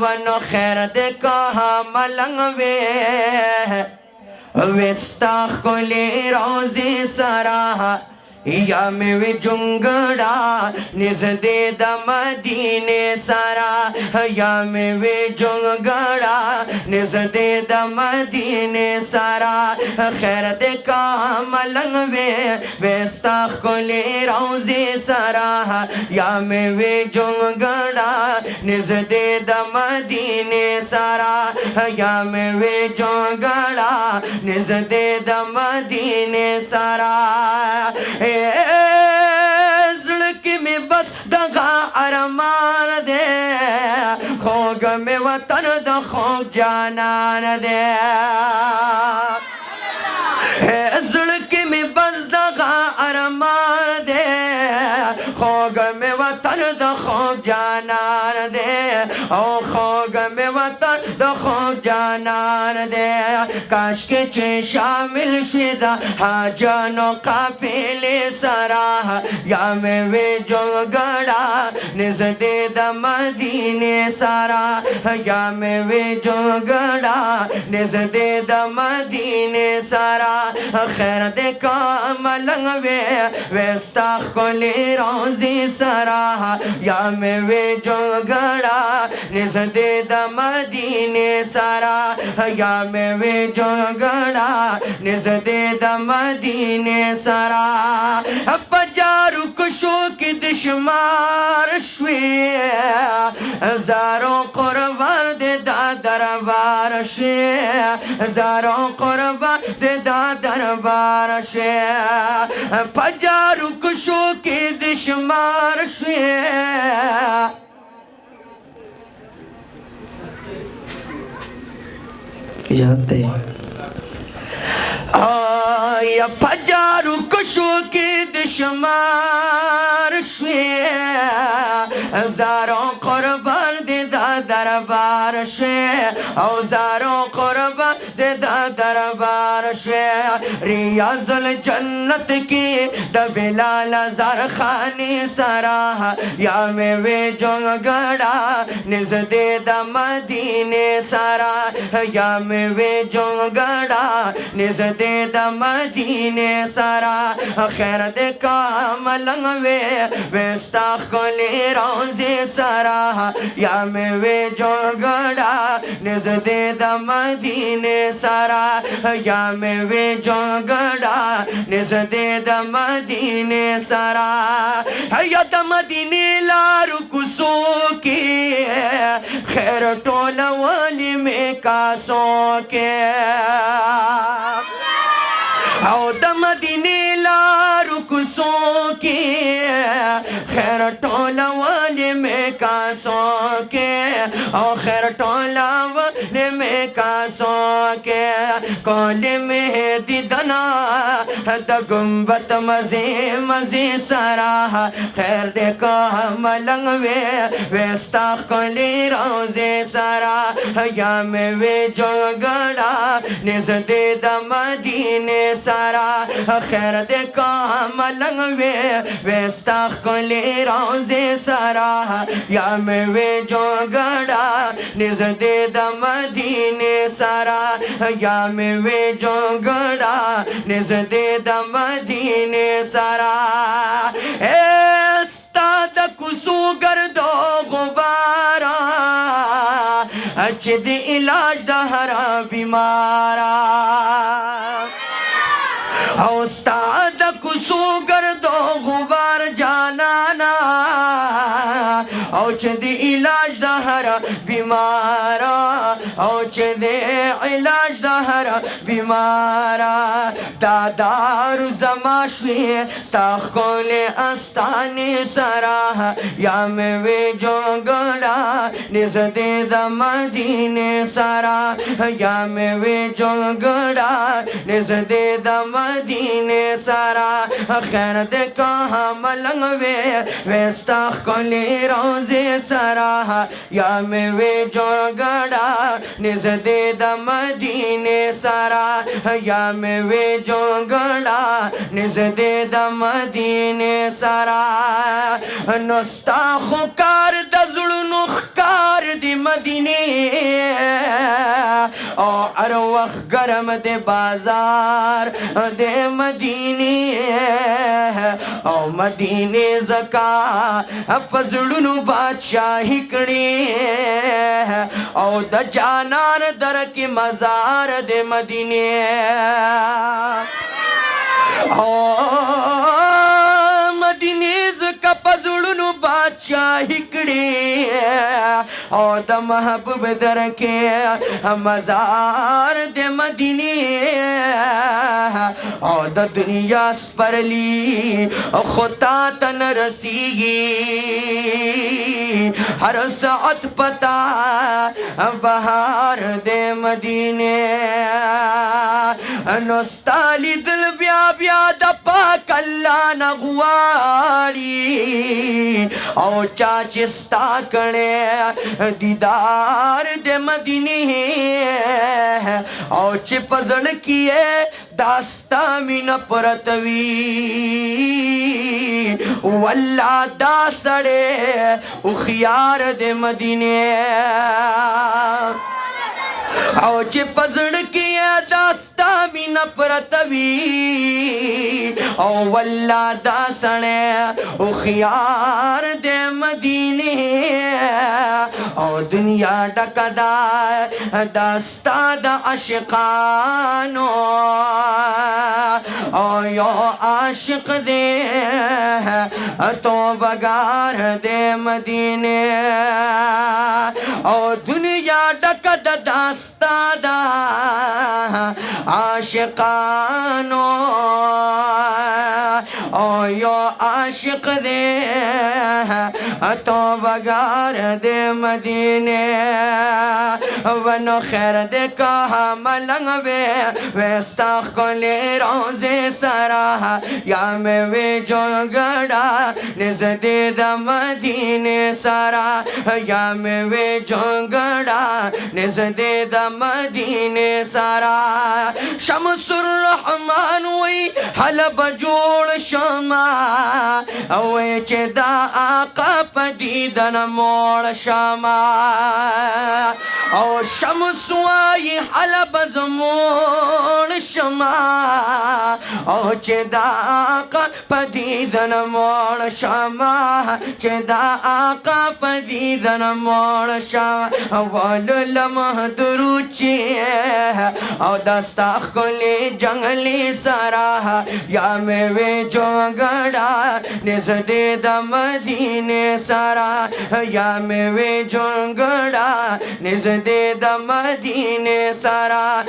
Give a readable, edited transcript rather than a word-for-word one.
one खैर दे कहा मलंग वे स्ताख को ले रोजे सरा या में वे जुंगड़ा निज दे दमदीने सारा या में वे जुंगड़ा निज दे दमदीने सारा खैर दे का मलंग वे स्ताख को ले रोजे सरा या में वे जुंगड़ा निज दे दमदीने सारा या में वे जुंगड़ा निज दे दमदीने सारा ज़िंदगी में बस दगा अरमान दे खोग में वतन द खोग जानान दे ज़िंदगी में बस दगा अरमान दे खोग में वतन द खोग जानान दे ओ खोग में वतन द खोग जानान दे काश के चे शामिल शुदा हाजानो काफिले सरा या में वे जो गड़ा निज दे दमदीने सारा या में वे जो गड़ा निज दे दमदीने सारा खैर दे का मलंग वे स्ताख को ले रोजी सरा या में वे जो गड़ा निज दे दमदीने सारा या में वे जो गड़ा निज दे दमदीने सारा अब जारू कुशो की दिशमार श्वे जारों कुर्बान दे दा दरबार श्वे जारों कुर्बान दे दा दरबार श्वे पजारू कुशो की दिशमार श्वे जाते या पजारू कुशो के दिशमार श्वे जारों कुर्बान दे दा दरबार श्वे औजारों कुर्बान दे दा दरबार श्वे रियाजुल जन्नत की दबिलाल ज़र खानी सरा या में वे जो गड़ा निज दे दमदीने सारा या में वे जो गड़ा निज दे दमदीने सारा खैर दे का मलंग वे स्ताख को ले रोजे सरा या में वे जो गड़ा निज दे दमदीने सारा या में वे जो गड़ा निज दे दमदीने सारा या दमदीने लारू कुसो की खैर टोला वाली में कासो के आओ दमदीने लारू कुसो की खैर टोला वाले में कासो के ओ खैर टोला वाले में कासो के कोले में दीदना द गुंबत मजे मजे सरा खैर दे का मलंग वे स्ताख को ले रोजे सरा या में वे जो गड़ा निज दे दमदीने सारा खैर दे का मलंग वे स्ताख को ले रोजे सारा या में वे जो गड़ा निज दे दमदीने सारा या में वे जो गड़ा निज दे दमदीने सारा एस्ताद कुसू गर्दो गुबारा अच्छे दे इलाज दहरा बीमारा उस्ताद कुसू गर्दो गुबार जानाना औच दे इलाज दहरा बीमारा औच दे इलाज दहरा बीमारा दादारू जमाशवी स्ताख कोले अस्तानी सरा या में वे जो गड़ा निज दे दमदीने सारा या में वे जो गड़ा निज दे दमदीने सारा खैर दे कहा मलंग वे स्ताख कोले रोज روزه سرا یا میوه جونگڑا نزدې د مدینه سرا یا میوه جونگڑا نزدې د مدینه سرا نستا خو کار د زړونو ښکار د مدینه او هر وخت ګرم د بازار د مدینه او مدینه زکا په زړونو بادشاہي کړي او د جانان در کې مزار د مدینه او مدینه زکا په زړونو بادشاہي کړي او د محبوب در کې مزار د مدینه او د دنیا سپرلی خطا تن رسیږي هر ساعت پتا بهار د مدینه نوستالی دل بیا بیا د پاک الله نغواړي او چا چستا کړي دیدار د مدینه او چې پزړ کیه داستا مین پرتوی والله دا سړی او خيار د مدینه او چې پزړ کیه داستا مین پرتوی او والله دا سړی او خيار د مدینه او دنیا ډکدا داستا د عاشقانو او یو عاشق دې توبګار دې مدینه او دنیا ډکدا داستا د عاشقانو او یو عاشق دې توبګار دې مدینه ونو خیر دې کہا ملنگ ویستا کلی روزے سرا یا میوه جونگڑا نزدې د مدینه سرا یا میوه جونگڑا نزدې د مدینه سرا شمس الرحمن وی حل بجوړ شما او چې دا آقا پدیدن موړ شما او شمس وی حل بزموړ شما او چې دا آقا پدیدن موړ شما چې دا آقا پدیدن موړ شما ولو لمح دروچی او دستا خلی جنگلی سرا یا میوه جونگڑا نزدې د مدینه سرا یا میوه جونگڑا نزدې د مدینه سرا